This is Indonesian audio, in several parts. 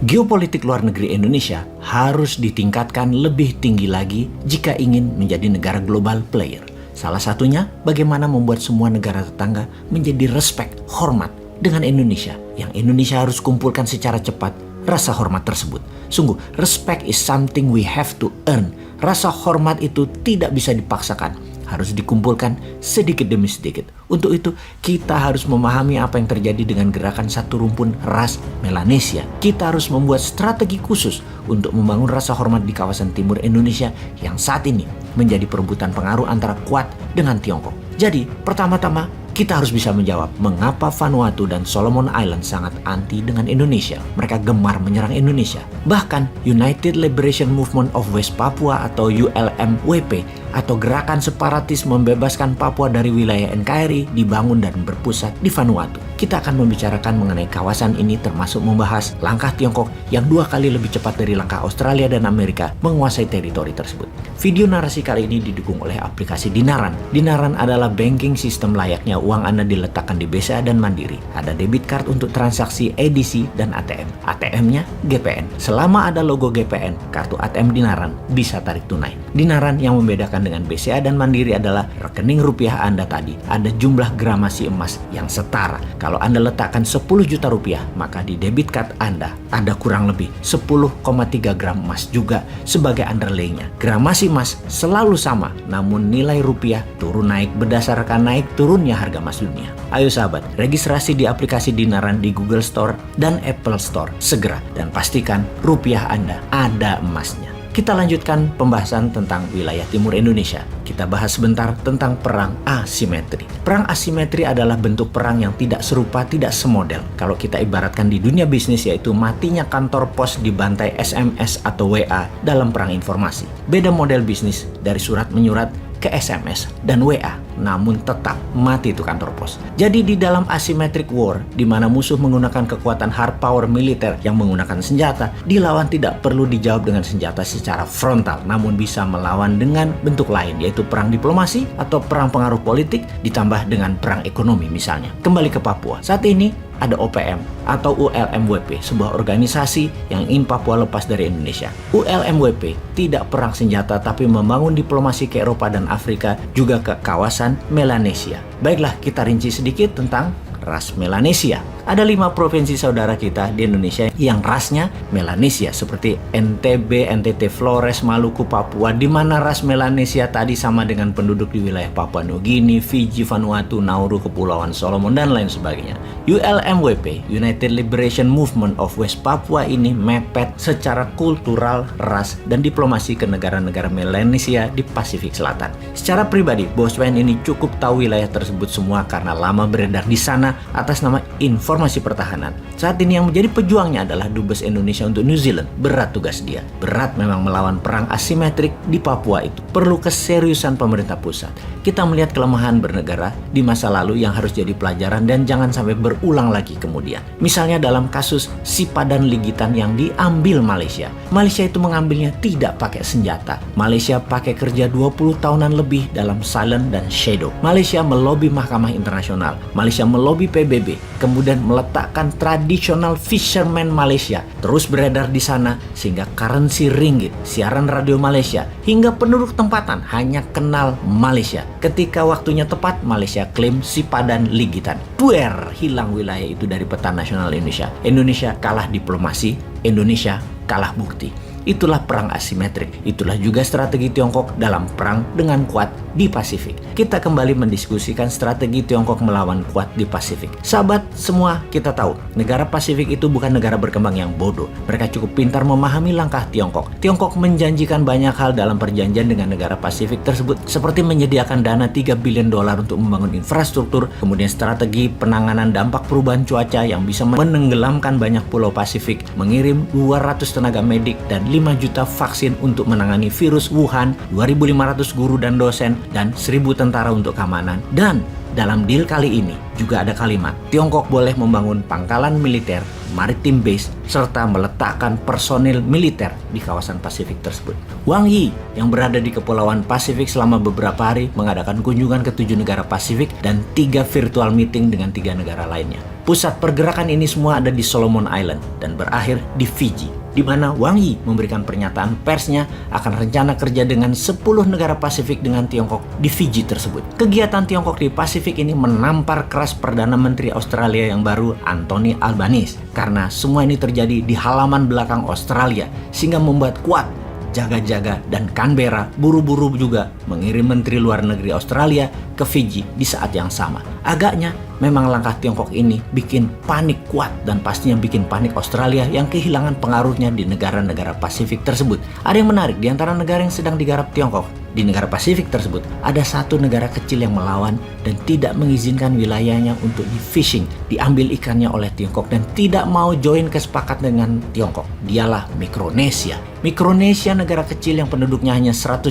Geopolitik luar negeri Indonesia harus ditingkatkan lebih tinggi lagi jika ingin menjadi negara global player. Salah satunya bagaimana membuat semua negara tetangga menjadi respect, hormat dengan Indonesia. Yang Indonesia harus kumpulkan secara cepat rasa hormat tersebut. Sungguh, respect is something we have to earn. Rasa hormat itu tidak bisa dipaksakan. Harus dikumpulkan sedikit demi sedikit. Untuk itu, kita harus memahami apa yang terjadi dengan gerakan satu rumpun ras Melanesia. Kita harus membuat strategi khusus untuk membangun rasa hormat di kawasan timur Indonesia yang saat ini menjadi perebutan pengaruh antara Kuat dengan Tiongkok. Jadi, pertama-tama kita harus bisa menjawab mengapa Vanuatu dan Solomon Island sangat anti dengan Indonesia. Mereka gemar menyerang Indonesia. Bahkan United Liberation Movement of West Papua atau ULMWP atau gerakan separatis membebaskan Papua dari wilayah NKRI dibangun dan berpusat di Vanuatu. Kita akan membicarakan mengenai kawasan ini termasuk membahas langkah Tiongkok yang 2 kali lebih cepat dari langkah Australia dan Amerika menguasai teritori tersebut. Video narasi kali ini didukung oleh aplikasi Dinaran. Dinaran adalah banking sistem layaknya uang Anda diletakkan di BCA dan Mandiri. Ada debit card untuk transaksi edisi dan ATM. ATM-nya GPN. Selama ada logo GPN, kartu ATM Dinaran bisa tarik tunai. Dinaran yang membedakan dengan BCA dan Mandiri adalah rekening rupiah Anda tadi ada jumlah gramasi emas yang setara. Kalau Anda letakkan 10 juta rupiah, maka di debit card Anda ada kurang lebih 10,3 gram emas juga sebagai underlay-nya. Gramasi emas selalu sama, namun nilai rupiah turun naik berdasarkan naik turunnya harga emas dunia. Ayo sahabat, registrasi di aplikasi Dinaran di Google Store dan Apple Store segera dan pastikan rupiah Anda ada emasnya. Kita lanjutkan pembahasan tentang wilayah timur Indonesia. Kita bahas sebentar tentang perang asimetri. Perang asimetri adalah bentuk perang yang tidak serupa, tidak semodel. Kalau kita ibaratkan di dunia bisnis, yaitu matinya kantor pos dibantai SMS atau WA dalam perang informasi. Beda model bisnis dari surat menyurat ke SMS dan WA, namun tetap mati itu kantor pos. Jadi di dalam asymmetric war, di mana musuh menggunakan kekuatan hard power militer yang menggunakan senjata, dilawan tidak perlu dijawab dengan senjata secara frontal, namun bisa melawan dengan bentuk lain, yaitu perang diplomasi atau perang pengaruh politik ditambah dengan perang ekonomi misalnya. Kembali ke Papua. Saat ini ada OPM atau ULMWP, sebuah organisasi yang ingin Papua lepas dari Indonesia. ULMWP tidak perang senjata tapi membangun diplomasi ke Eropa dan Afrika, juga ke kawasan Melanesia. Baiklah, kita rinci sedikit tentang ras Melanesia. Ada 5 provinsi saudara kita di Indonesia yang rasnya Melanesia, seperti NTB, NTT, Flores, Maluku, Papua, di mana ras Melanesia tadi sama dengan penduduk di wilayah Papua Nugini, Fiji, Vanuatu, Nauru, Kepulauan Solomon, dan lain sebagainya. ULMWP, United Liberation Movement of West Papua, ini mepet secara kultural, ras, dan diplomasi ke negara-negara Melanesia di Pasifik Selatan. Secara pribadi, Boswen ini cukup tahu wilayah tersebut semua karena lama beredar di sana atas nama informasi pertahanan. Saat ini yang menjadi pejuangnya adalah Dubes Indonesia untuk New Zealand. Berat tugas dia. Berat memang melawan perang asimetrik di Papua itu. Perlu keseriusan pemerintah pusat. Kita melihat kelemahan bernegara di masa lalu yang harus jadi pelajaran dan jangan sampai berulang lagi kemudian. Misalnya dalam kasus Sipadan Ligitan yang diambil Malaysia. Malaysia itu mengambilnya tidak pakai senjata. Malaysia pakai kerja 20 tahunan lebih dalam silent dan shadow. Malaysia melobi Mahkamah Internasional. Malaysia melobi PBB, kemudian meletakkan tradisional fisherman Malaysia terus beredar di sana sehingga currency ringgit, siaran radio Malaysia hingga penduduk tempatan hanya kenal Malaysia. Ketika waktunya tepat, Malaysia klaim Sipadan Ligitan. Duer, hilang wilayah itu dari peta nasional Indonesia. Indonesia kalah diplomasi, Indonesia kalah bukti. Itulah perang asimetrik. Itulah juga strategi Tiongkok dalam perang dengan Kuat di Pasifik. Kita kembali mendiskusikan strategi Tiongkok melawan Kuat di Pasifik. Sahabat semua, kita tahu negara Pasifik itu bukan negara berkembang yang bodoh. Mereka cukup pintar memahami langkah Tiongkok. Tiongkok menjanjikan banyak hal dalam perjanjian dengan negara Pasifik tersebut, seperti menyediakan dana $3 billion untuk membangun infrastruktur, kemudian strategi penanganan dampak perubahan cuaca yang bisa menenggelamkan banyak pulau Pasifik, mengirim 200 tenaga medik dan 5 juta vaksin untuk menangani virus Wuhan, 2.500 guru dan dosen, dan 1.000 tentara untuk keamanan. Dan dalam deal kali ini juga ada kalimat, Tiongkok boleh membangun pangkalan militer, maritim base, serta meletakkan personil militer di kawasan Pasifik tersebut. Wang Yi yang berada di Kepulauan Pasifik selama beberapa hari mengadakan kunjungan ke 7 negara Pasifik dan 3 virtual meeting dengan 3 negara lainnya. Pusat pergerakan ini semua ada di Solomon Island dan berakhir di Fiji, di mana Wang Yi memberikan pernyataan persnya akan rencana kerja dengan 10 negara Pasifik dengan Tiongkok di Fiji tersebut. Kegiatan Tiongkok di Pasifik ini menampar keras Perdana Menteri Australia yang baru, Anthony Albanese, karena semua ini terjadi di halaman belakang Australia, sehingga membuat kuat jaga-jaga dan Canberra buru-buru juga mengirim Menteri Luar Negeri Australia ke Fiji di saat yang sama. Agaknya memang langkah Tiongkok ini bikin panik kuat dan pastinya bikin panik Australia yang kehilangan pengaruhnya di negara-negara Pasifik tersebut. Ada yang menarik di antara negara yang sedang digarap Tiongkok. Di negara Pasifik tersebut ada satu negara kecil yang melawan dan tidak mengizinkan wilayahnya untuk di-fishing, diambil ikannya oleh Tiongkok dan tidak mau join kesepakatan dengan Tiongkok. Dialah Mikronesia. Mikronesia negara kecil yang penduduknya hanya 150.000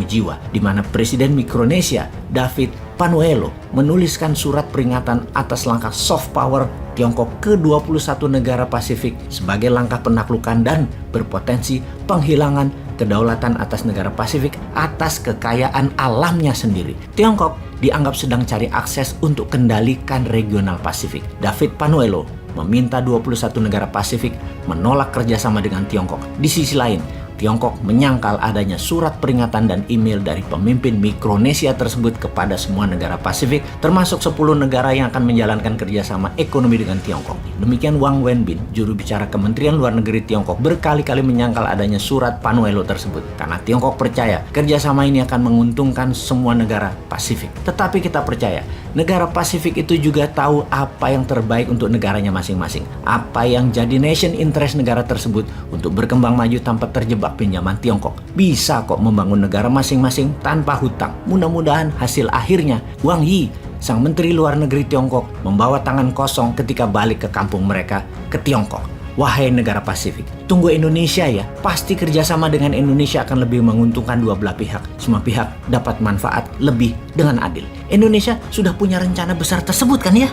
jiwa, di mana Presiden Mikronesia, David Panuelo, menuliskan surat peringatan atas langkah soft power Tiongkok ke 21 negara Pasifik sebagai langkah penaklukan dan berpotensi penghilangan kedaulatan atas negara Pasifik atas kekayaan alamnya sendiri. Tiongkok dianggap sedang cari akses untuk kendalikan regional Pasifik. David Panuelo meminta 21 negara Pasifik menolak kerjasama dengan Tiongkok. Di sisi lain, Tiongkok menyangkal adanya surat peringatan dan email dari pemimpin Mikronesia tersebut kepada semua negara Pasifik, termasuk 10 negara yang akan menjalankan kerjasama ekonomi dengan Tiongkok. Demikian Wang Wenbin, juru bicara Kementerian Luar Negeri Tiongkok, berkali-kali menyangkal adanya surat Panuelo tersebut, karena Tiongkok percaya kerjasama ini akan menguntungkan semua negara Pasifik. Tetapi kita percaya, negara Pasifik itu juga tahu apa yang terbaik untuk negaranya masing-masing, apa yang jadi nation interest negara tersebut untuk berkembang maju tanpa terjebak pinjaman Tiongkok. Bisa kok membangun negara masing-masing tanpa hutang. Mudah-mudahan hasil akhirnya Wang Yi, sang Menteri Luar Negeri Tiongkok, membawa tangan kosong ketika balik ke kampung mereka, ke Tiongkok. Wahai negara Pasifik, tunggu Indonesia ya. Pasti kerjasama dengan Indonesia akan lebih menguntungkan dua belah pihak. Semua pihak dapat manfaat lebih dengan adil. Indonesia sudah punya rencana besar tersebut kan ya?